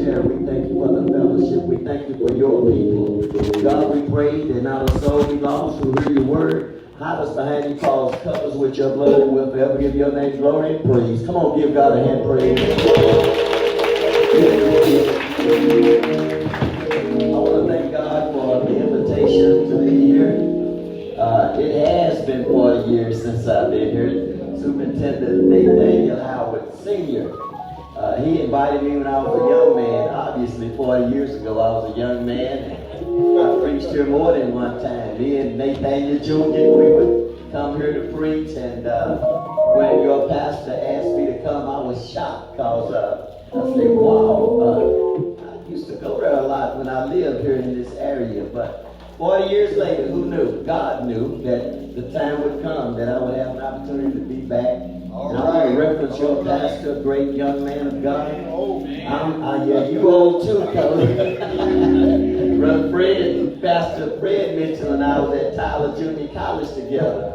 missionary. We thank you for the fellowship. We thank you for your people. God, we pray that not a soul be lost who hear your word. Hide us behind your cross, cover us with your blood, and we'll forever give your name glory and praise. Come on, give God a hand praise. I want to thank God for the invitation to be here. It has been 40 years since I've been here. Superintendent Nathaniel Howard Sr. He invited me when I was a young man. Obviously, 40 years ago, I was a young man. I preached here more than one time. Me and Nathaniel Jr., we would come here to preach. And when your pastor asked me to come, I was shocked because I said, wow, I used to go there a lot when I lived here in this area. But 40 years later, who knew? God knew that the time would come that I would have an opportunity to be back. And I want to reference your pastor, great young man of God. Yeah, you old too, Brother Fred, Pastor Fred Mitchell and I was at Tyler Junior College together.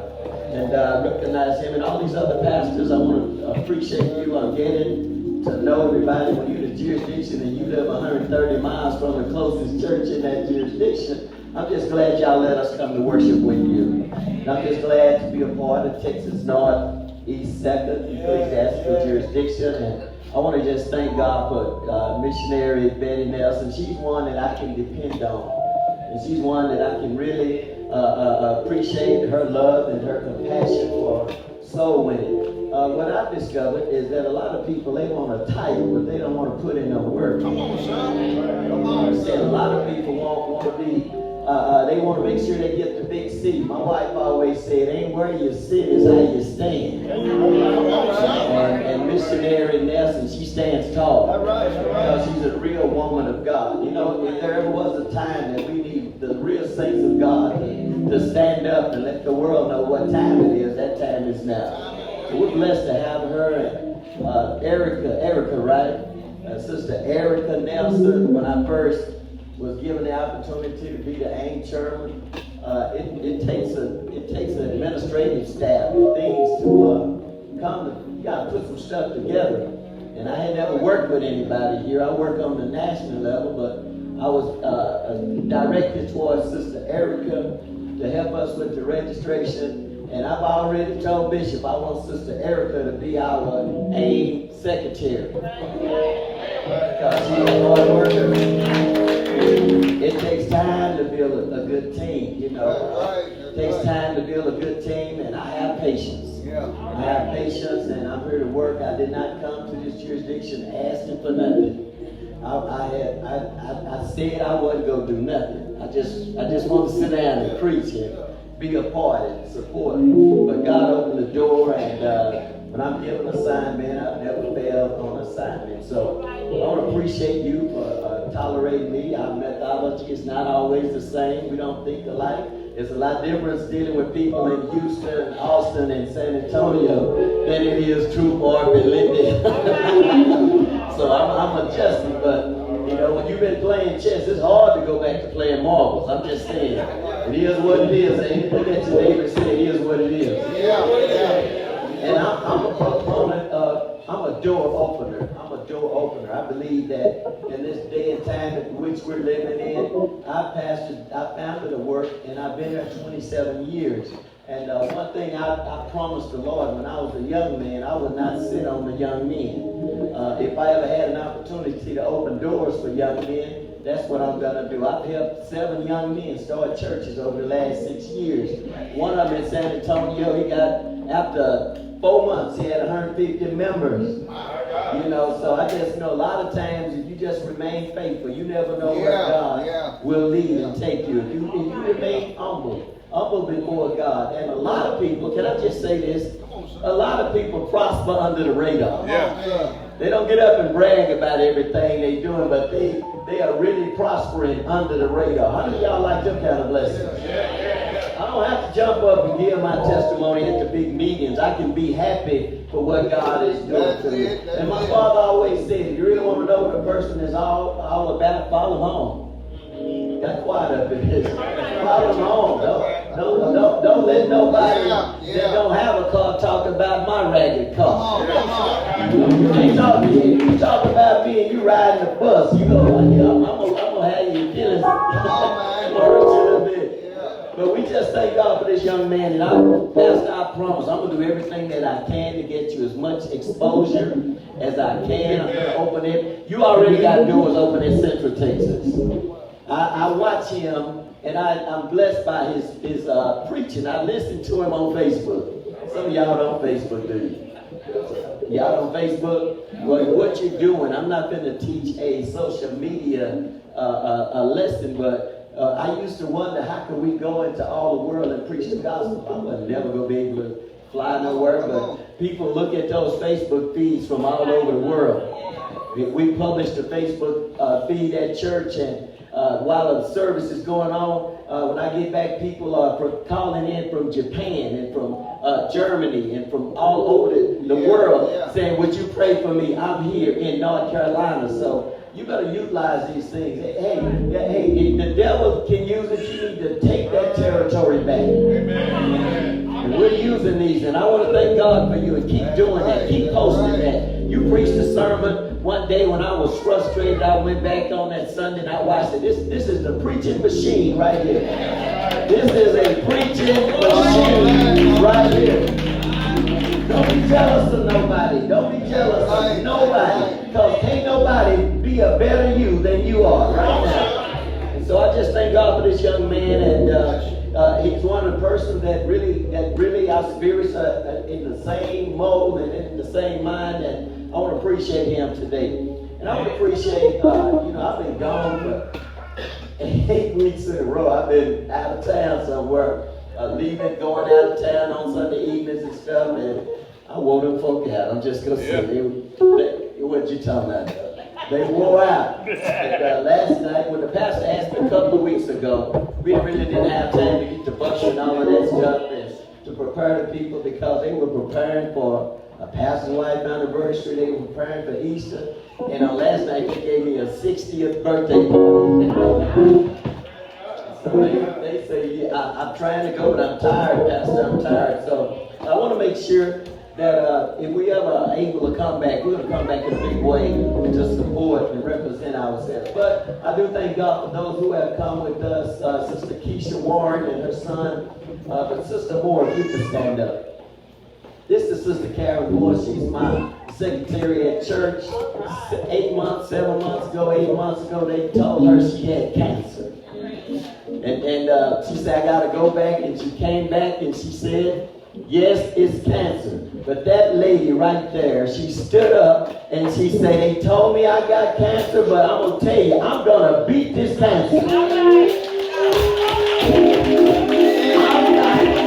And I recognize him and all these other pastors. I want to appreciate you on getting to know everybody. When you're in a jurisdiction and you live 130 miles from the closest church in that jurisdiction, I'm just glad y'all let us come to worship with you. And I'm just glad to be a part of Texas Northeast 2nd Ecclesiastical Jurisdiction. And I want to just thank God for missionary Betty Nelson. She's one that I can depend on. And she's one that I can really appreciate her love and her compassion for soul winning. What I've discovered is that a lot of people, they want a title, but they don't want to put in no work. Come on, son. Come on. I said a lot of people want to be, they want to make sure they get the big C. My wife always said, ain't where you sit, is how you stand. And missionary Nelson, she stands tall. Because she's a real woman of God. You know, if there ever was a time that we need the real saints of God to stand up and let the world know what time it is, that time is now. So we're blessed to have her and Erica, right? Sister Erica Nelson. When I first was given the opportunity to be the AIM chairman, it takes an administrative staff and things to come to, you gotta put some stuff together. And I had never worked with anybody here. I work on the national level, but I was directed towards Sister Erica to help us with the registration. And I've already told Bishop I want Sister Erica to be our AIM secretary. Because she's a hard worker. It takes time to build a good team, you know. It takes time to build a good team, and I have patience. I have patience, and I'm here to work. I did not come to this jurisdiction asking for nothing. I said I wasn't going to do nothing. I just want to sit down and preach and be a part and support. But God opened the door, and when I'm given an assignment, I've never failed on assignment. So I want to appreciate you for tolerating me. Our methodology is not always the same. We don't think alike. There's a lot of difference dealing with people in Houston, Austin, and San Antonio than it is Troop or Linden. So I'm adjusting, but you know, when you've been playing chess, it's hard to go back to playing marbles. I'm just saying, it is what it is. And look at your neighbor and say, it is what it is. And I'm a proponent of, I'm a door opener. I believe that in this day and time in which we're living in, I founded a work, and I've been there 27 years. And one thing I promised the Lord when I was a young man, I would not sit on the young men. If I ever had an opportunity to open doors for young men, that's what I'm going to do. I've helped 7 young men start churches over the last 6 years. One of them in San Antonio, he got, after 4 months, he had 150 members. You know, so I just know a lot of times if you just remain faithful, you never know where God will lead and take you. If you remain humble before God. And a lot of people, can I just say this? A lot of people prosper under the radar. They don't get up and brag about everything they're doing, but they are really prospering under the radar. How many of y'all like them kind of blessings? I don't have to jump up and give my testimony at the big meetings. I can be happy for what God is doing to me. And my father always said, if you really want to know what a person is all about, follow home. got quiet up in here. Follow them home. Don't let nobody that don't have a car talk about my ragged car. You ain't talking to you. You talk about me and you riding the bus. You go, I'm gonna have you feeling But we just thank God for this young man, and Pastor, I promise I'm gonna do everything that I can to get you as much exposure as I can. I'm gonna open it. You already got doors open in Central Texas. I watch him, and I'm blessed by his preaching. I listen to him on Facebook. Some of y'all don't Facebook, do you? Y'all on Facebook? Well, what you're doing, I'm not going to teach a social media a lesson, but I used to wonder, how can we go into all the world and preach the gospel? I was never going to be able to fly nowhere, but people look at those Facebook feeds from all over the world. We published a Facebook feed at church, and while the service is going on, when I get back, people are calling in from Japan and from Germany and from all over the world saying, would you pray for me? I'm here in North Carolina. So you better utilize these things. Hey, if the devil can use it, you need to take that territory back. Amen. And we're using these, and I want to thank God for you, and keep doing that. Keep posting that. You preached a sermon one day when I was frustrated. I went back on that Sunday and I watched it. This is the preaching machine right here. This is a preaching machine right here. Don't be jealous of nobody. Don't be jealous of nobody. Because can't nobody be a better you than you are right now. And so I just thank God for this young man, and he's one of the persons that really our spirits are in the same mold and in the same mind, and I want to appreciate him today. And I want to appreciate, I've been gone for 8 weeks in a row. I've been out of town somewhere, leaving, going out of town on Sunday evenings and stuff, and I wore them folk out. I'm just going to say, what you talking about? They wore out. And, last night, when the pastor asked me a couple of weeks ago, we really didn't have time to get to bus and all of that stuff and to prepare the people, because they were preparing for a pastor's wife anniversary. They were preparing for Easter. And on last night, they gave me a 60th birthday party. So they say, I'm trying to go, but I'm tired, Pastor. I'm tired. So I want to make sure that if we ever are able to come back, we're going to come back in a big way to support and represent ourselves. But I do thank God for those who have come with us, Sister Keisha Warren and her son. But Sister Moore, if you can stand up. This is Sister Karen Moore. She's my secretary at church. 8 months ago, they told her she had cancer. And she said, I got to go back. And she came back and she said, yes, it's cancer. But that lady right there, she stood up and she said, they told me I got cancer, but I'm going to tell you, I'm going to beat this cancer. I'm not going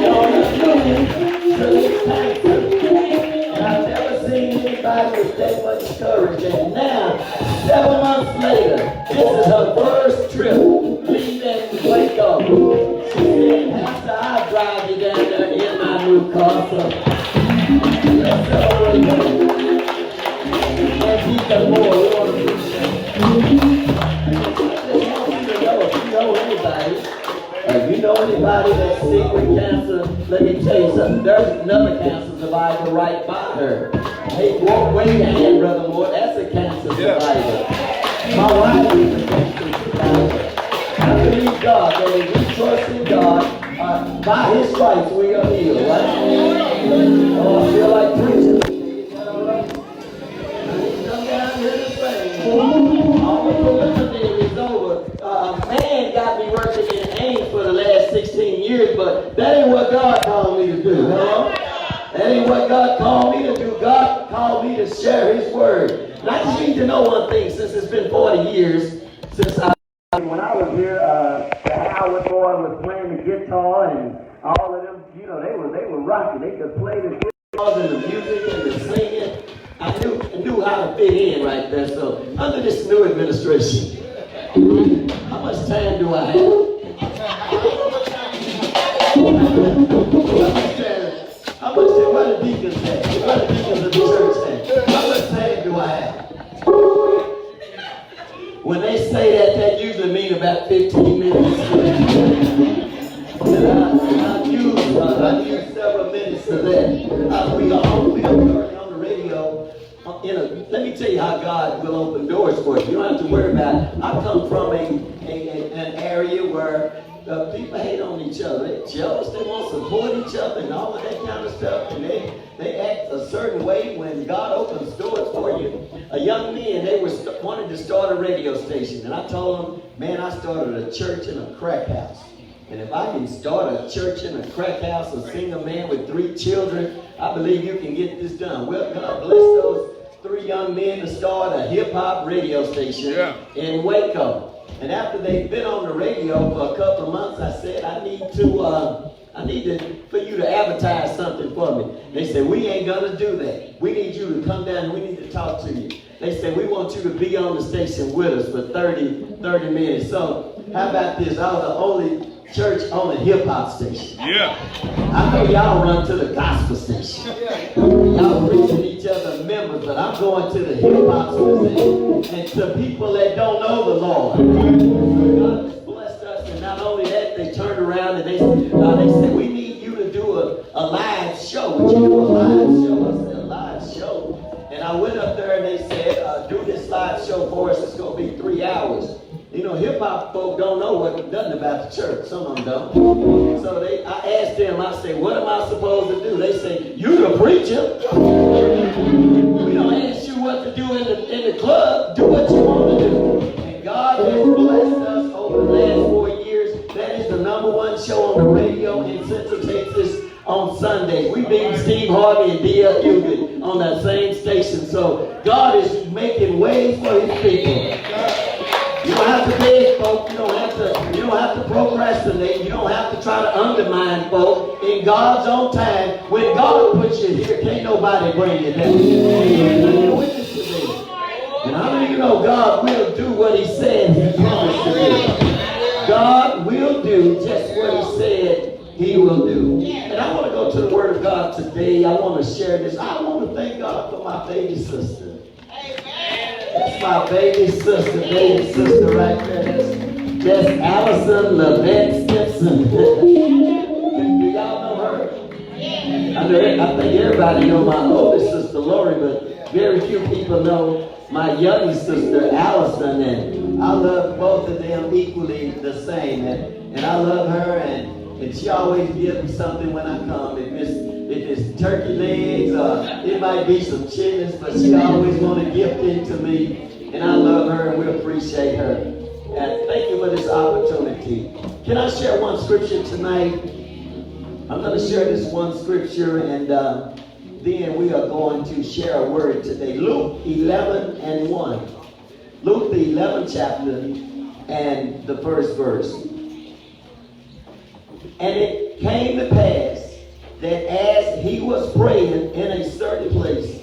to lose to this cancer. And I've never seen anybody with that much courage. And now, 7 months later, this is her first trip leaving Waco. She said, Pastor, I'll drive you down there in my new car. So let's celebrate her. And keep them more. We want to appreciate if you know anybody that's sick with cancer, let me tell you something. There's another cancer survivor right by her. Hey, wave your hand, Brother Moore. That's a cancer survivor. My wife is a cancer survivor. I believe God, that if we trust in God, by His stripes we are healed, right? Oh, I feel like preaching. Come down here and sing. All the preliminary is over. A man got me working in Ames for the last 16 years, but that ain't what God called me to do. Hello? That ain't what God called me to do. God called me to share His word. And I just need to know one thing, since it's been 40 years since when I was here, the Howard boy was playing the guitar, and all of them, they were rocking. They could play the guitar and the music and the singing. I knew how to fit in right there. So under this new administration, how much time do I have? How much time? What the deacons say? What the deacons of the church say? How much time do I have? When they say that, that usually means about 15 minutes. And I used several minutes of that. We are currently on the radio. Let me tell you how God will open doors for you. You don't have to worry about it. I come from an area where people hate on each other. They're jealous. They want to support each other and all of that kind of stuff. And they act a certain way when God opens doors for you. A young man, they wanted to start a radio station. And I told them, man, I started a church in a crack house. And if I can start a church in a crack house, a single man with 3 children, I believe you can get this done. Well, God bless those 3 young men to start a hip-hop radio station in Waco. And after they've been on the radio for a couple of months, I said, I need for you to advertise something for me. They said, we ain't gonna do that. We need you to come down and we need to talk to you. They said, we want you to be on the station with us for 30 minutes. So how about this? I was the only church on a hip-hop station. Yeah. I know y'all run to the gospel station. Y'all preaching each other members, but I'm going to the hip-hop station. And to people that don't know the Lord. God has blessed us, and not only that, they turned around and they said, we need you to do a live show. Would you do a live show? I said, a live show? And I went up there and they said, do this live show for us. It's going to be 3 hours. You know, hip-hop folk don't know nothing about the church. Some of them don't. So I asked them, I said, what am I supposed to do? They say, you the preacher. We don't ask you what to do in the club. Do what you want to do. And God has blessed us over the last 4 years. That is the #1 show on the radio in Central Texas on Sundays. We beat Steve Harvey and D.L. Hughley on that same station. So God is making ways for his people. You don't have to beg folk. You don't have to procrastinate. You don't have to try to undermine folk. In God's own time, when God puts you here, can't nobody bring you down. Witness to me. And how many of you know God will do what he said he promised to do? God will do just what he said he will do. And I want to go to the Word of God today. I want to share this. I want to thank God for my baby sister. That's my baby sister right there. That's Allison Lavette Simpson. Do y'all know her? I think everybody know my older sister Lori, but very few people know my younger sister Allison. And I love both of them equally the same. And I love her, and she always gives me something when I come. If it's turkey legs or it might be some chitlins, but she always want to gift it to me. And I love her and we appreciate her. And thank you for this opportunity. Can I share one scripture tonight? I'm going to share this one scripture and then we are going to share a word today. Luke 11:1. Luke the 11th chapter and the first verse. And it came to pass that as he was praying in a certain place,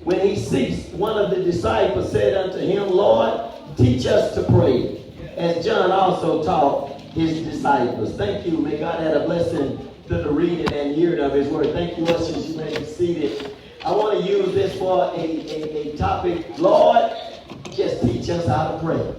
when he ceased, one of the disciples said unto him, Lord, teach us to pray, as John also taught his disciples. Thank you. May God add a blessing to the reading and hearing of his word. Thank you, ushers. You may be seated. I want to use this for a topic. Lord, just teach us how to pray.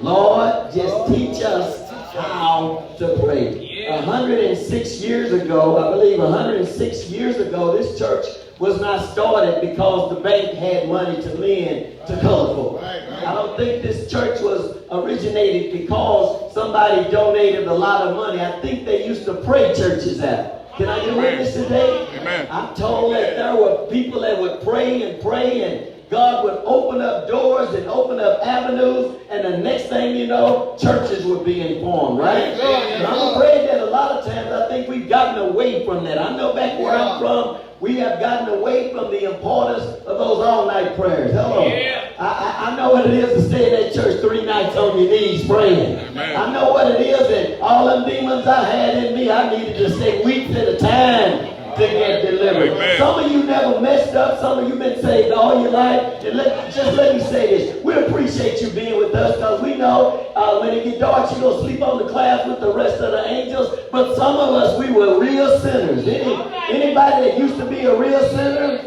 Lord, just teach us how to pray. 106 years ago, I believe 106 years ago, this church was not started because the bank had money to lend to colorful. I don't think this church was originated because somebody donated a lot of money. I think they used to pray churches out. Can I get a witness today? Amen. I'm told that there were people that would pray and God would open up doors and open up avenues, and the next thing you know, churches were being formed, right? And I'm afraid that a lot of times I think we've gotten away from that. I know back where I'm from, we have gotten away from the importance of those all-night prayers. Hello. I know what it is to stay in that church 3 nights on your knees praying. I know what it is, and all them demons I had in me, I needed to stay weeks at a time to get delivered. Amen. Some of you never messed up. Some of you been saved all your life. And just let me say this. We appreciate you being with us because we know when it gets dark, you're going to sleep on the clouds with the rest of the angels. But some of us, we were real sinners. Anybody that used to be a real sinner?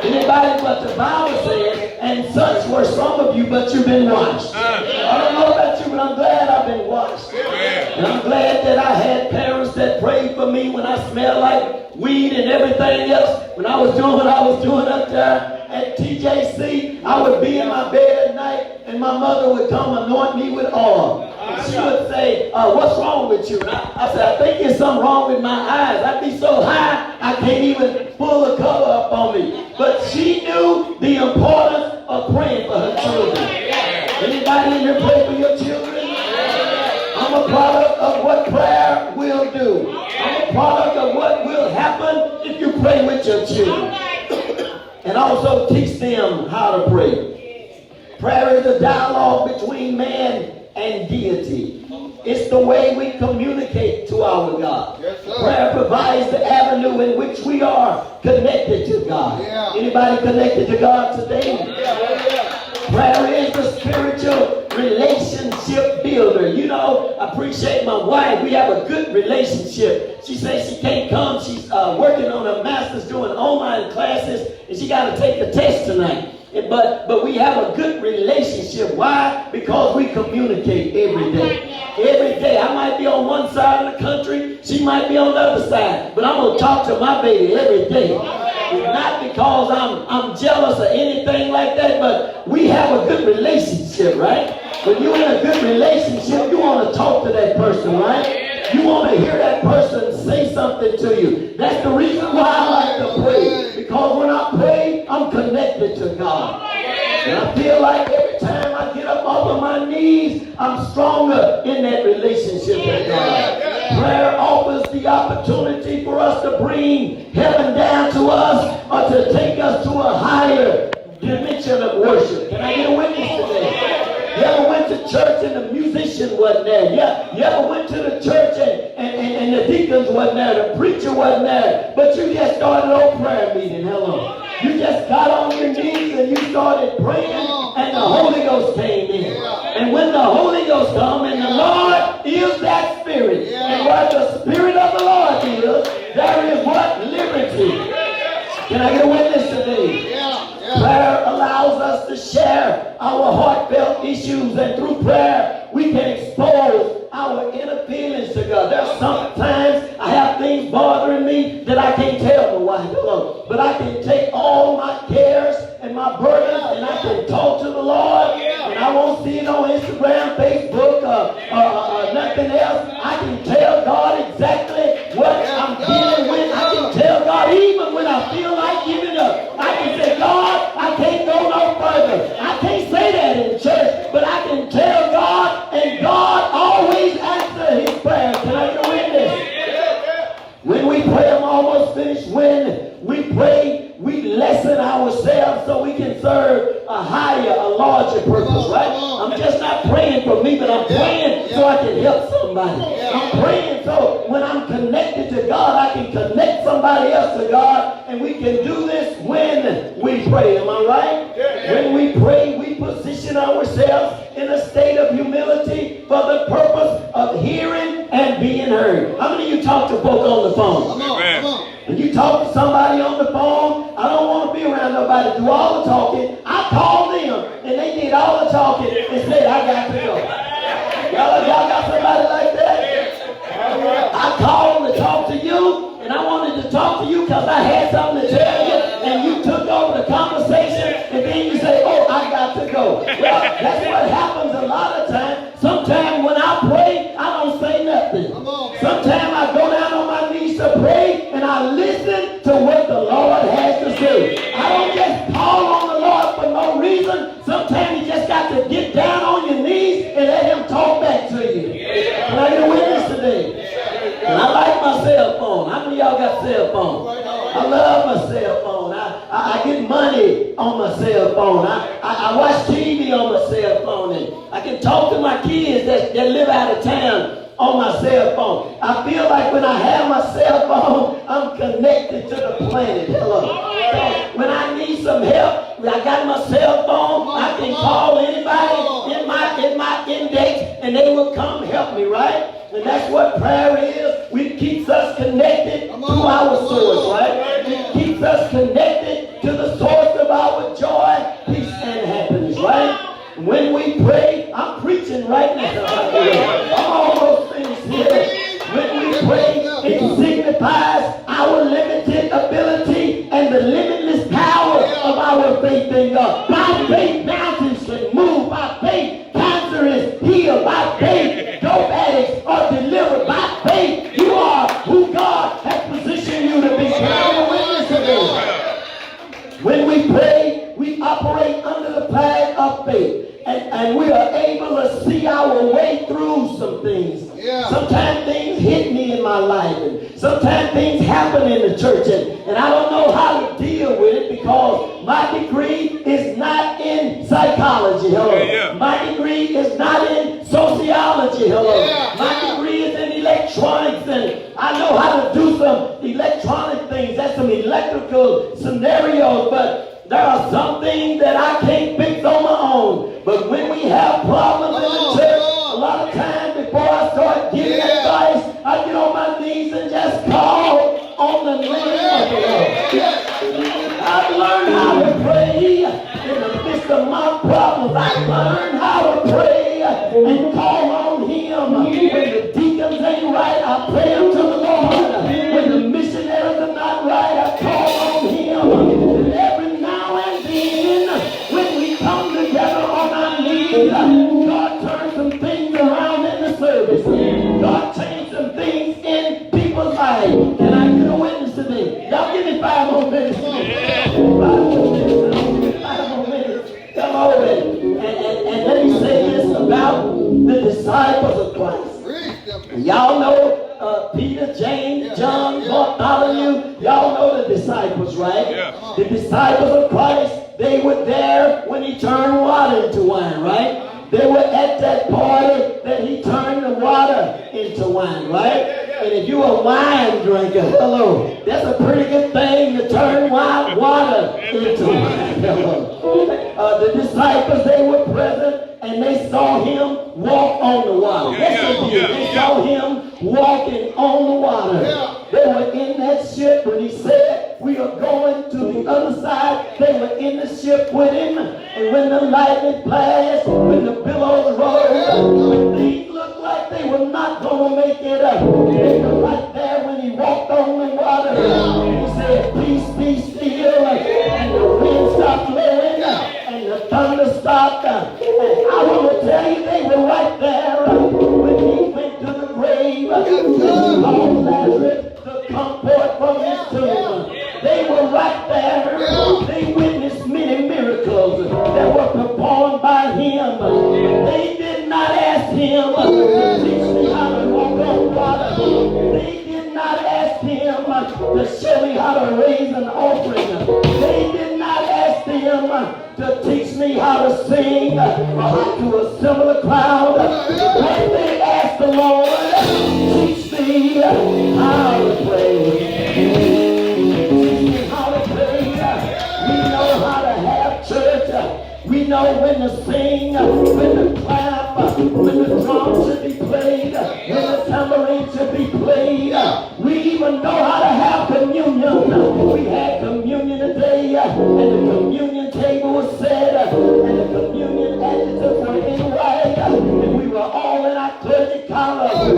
Anybody? But the Bible says, and such were some of you but you've been washed. I don't know about you, but I'm glad I've been washed. And I'm glad that I had parents that prayed for me when I smelled like weed and everything else. When I was doing what I was doing up there at TJC, I would be in my bed at night and my mother would come anoint me with oil. And she would say, what's wrong with you? And I said, I think there's something wrong with my eyes. I'd be so high, I can't even pull the cover up on me. But she knew the importance of praying for her children. Anybody in here pray for your children? I'm a product of what prayer will do. I'm a product of what will happen if you pray with your children. And also teach them how to pray. Prayer is a dialogue between man and deity. It's the way we communicate to our God. Yes, prayer provides the avenue in which we are connected to God. Yeah. Anybody connected to God today? Prayer is the spiritual relationship builder. You know, I appreciate my wife. We have a good relationship. She says she can't come. She's working on her master's, doing online classes, and she got to take a test tonight. But we have a good relationship. Why? Because we communicate every day. Every day. I might be on one side of the country. She might be on the other side. But I'm going to talk to my baby every day. Not because I'm jealous or anything like that, but we have a good relationship, right? When you're in a good relationship, you want to talk to that person, right? You want to hear that person say something to you. That's the reason why I like to pray. Because when I pray, I'm connected to God. And I feel like every time I get up off of my knees, I'm stronger in that relationship with God. Prayer offers the opportunity for us to bring heaven down to us or to take us to a higher dimension of worship. Can I get a witness today? You ever went to church and the musician wasn't there? Yeah. You ever went to the church and the deacons wasn't there, the preacher wasn't there, but you just started on prayer meeting. Hello. You just got on your knees and you started praying and the Holy Ghost came in. And when the Holy Ghost comes and the Lord is that Spirit, and where the Spirit of the Lord is, there is what? Liberty. Can I get a witness today? Prayer allows us to share our heartfelt issues, and through prayer we can expose our inner feelings to God. There's sometimes I have things bothering me that I can't tell my wife, but I can take all my cares and my burdens and I can talk to the Lord, and I won't see it on Instagram, Facebook, or nothing else. I can tell God exactly what I'm dealing with. I can tell God even when I feel like giving up. I can say, God, I can't go no further. I can't say that in church, but I can tell God, and God always answers his prayers. Can I get a witness? When we pray, I'm almost finished. When we pray, we lessen ourselves so we can serve a higher, a larger purpose, right? I'm just not praying for me, but I'm praying so I can help somebody. I'm praying so when I'm connected to God, I can connect somebody else to God, and we can do this when we pray. Am I right? When we pray, we position ourselves in a state of humility for the purpose of hearing and being heard. How many of you talk to folk on the phone? Come on. When you talk to somebody on the phone, I don't want to be around nobody do all the talking. I called them and they did all the talking and said, I got to go. Y'all got somebody like that? I called to talk to you, and I wanted to talk to you because I had something to tell you, and you took over the conversation, and then you say, oh, I got to go. Well, that's what happens a lot of times. Sometimes when I pray, I don't say nothing. Sometimes I go down on my knees to pray, and I listen to what the Lord has to say. I don't just call on the Lord for no reason. Sometimes you just got to get down on your knees and let him talk back to you. Can I get a witness today? And I like my cell phone. How many of y'all got cell phone? I love my cell phone. I get money on my cell phone. I watch TV on my cell phone. And I can talk to my kids that live out of town on my cell phone. I feel like when I have my cell phone, I'm connected to the planet. Hello. So when I need some help, I got my cell phone. I can call anybody in my index, and they will come help me, right? And that's what prayer is. It keeps us connected to our source, right? It keeps us connected to the source of our joy, peace, and happiness, right? When we pray, I'm preaching right now. I'm almost finished here. When we pray, it signifies our limited ability and the limitless power of our faith in God. By faith, mountains can move. By faith, cancer is healed. By faith, dope addicts are delivered. By faith, you are who God has positioned you to be. Can I have a witness to this? When we pray, we operate under the flag of faith. And we are able to see our way through some things. Sometimes things hit me in my life. And sometimes things happen in the church. And I don't know how to deal with it because my degree is not in psychology. Hello. My degree is not in sociology. Hello. My degree is in electronics. And I know how to do some electronic things. That's some electrical scenarios. But there are some things that I can't fix on my own. But when we have problems in the church, a lot of times before I start giving advice, I get on my knees and just call on the name of the Lord. I've learned how to pray in the midst of my problems. I've learned how to pray and call on Him. When the deacons ain't right, I pray unto the Lord. When the missionaries are not right, I call on Him. And every now and then, when we come together on our knees, God turns some things around in the service. God changed some things in people's lives. Can I get a witness today? Y'all give me 5 more minutes. 5 more minutes. 5 more minutes. Come on and let me say this about the disciples of Christ. Y'all know Peter, James, John, Bartholomew. Y'all know the disciples, right? The disciples of Christ, they were there when He turned water into wine, right? They were at that party that He turned the water into wine, right? And if you're a wine drinker, hello, that's a pretty good thing to turn water into wine. The disciples, they were present and they saw Him walk on the water. Yes, they did. They saw Him walking on the water. They were in that ship when He said, we are going to the other side. They were in the ship with Him. And when the lightning flashed, when the billows rose, when things looked like they were not going to make it up, they were right there when He walked on the water. He said, peace, be still. And the wind stopped blowing. And the thunder stopped. And I want to tell you, they were right there when He went to the grave. And He called Lazarus to come forth from his tomb. They were right there. They witnessed many miracles that were performed by Him. They did not ask Him to teach me how to walk on water. They did not ask Him to show me how to raise an offering. They did not ask Him to teach me how to sing or how to assemble a crowd. But they asked the Lord, teach me how to pray. Teach me how to pray. We know how to have church. We know when to sing, when to clap, when the drum should be played, when the tambourine should be played. We even know how to have communion. We had communion today, and the communion table was set, and the communion adjectives were in white, and we were all in our clergy collars. We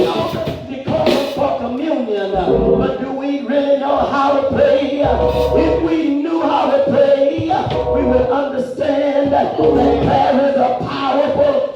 know the decorum for communion, but do we really know how to pray? If we knew how to pray, we would understand that there is a powerful